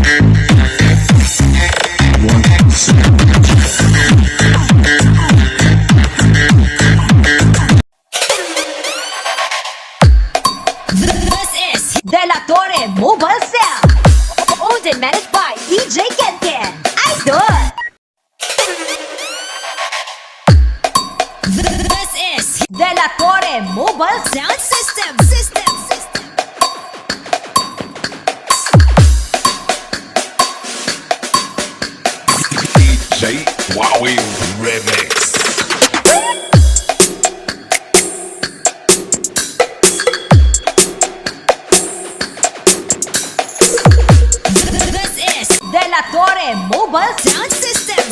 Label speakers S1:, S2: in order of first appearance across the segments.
S1: This is De La Torre Mobile Cell, owned and managed by DJ Kenken. Idol! This is De La Torre Mobile Sound System.
S2: DJ Wowie Remix.
S1: This is De La Torre Mobile Sound System.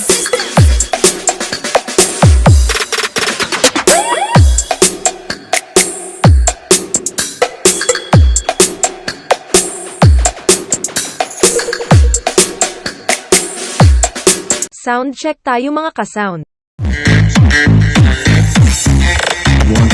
S3: Sound check tayo mga ka-sound.
S2: One,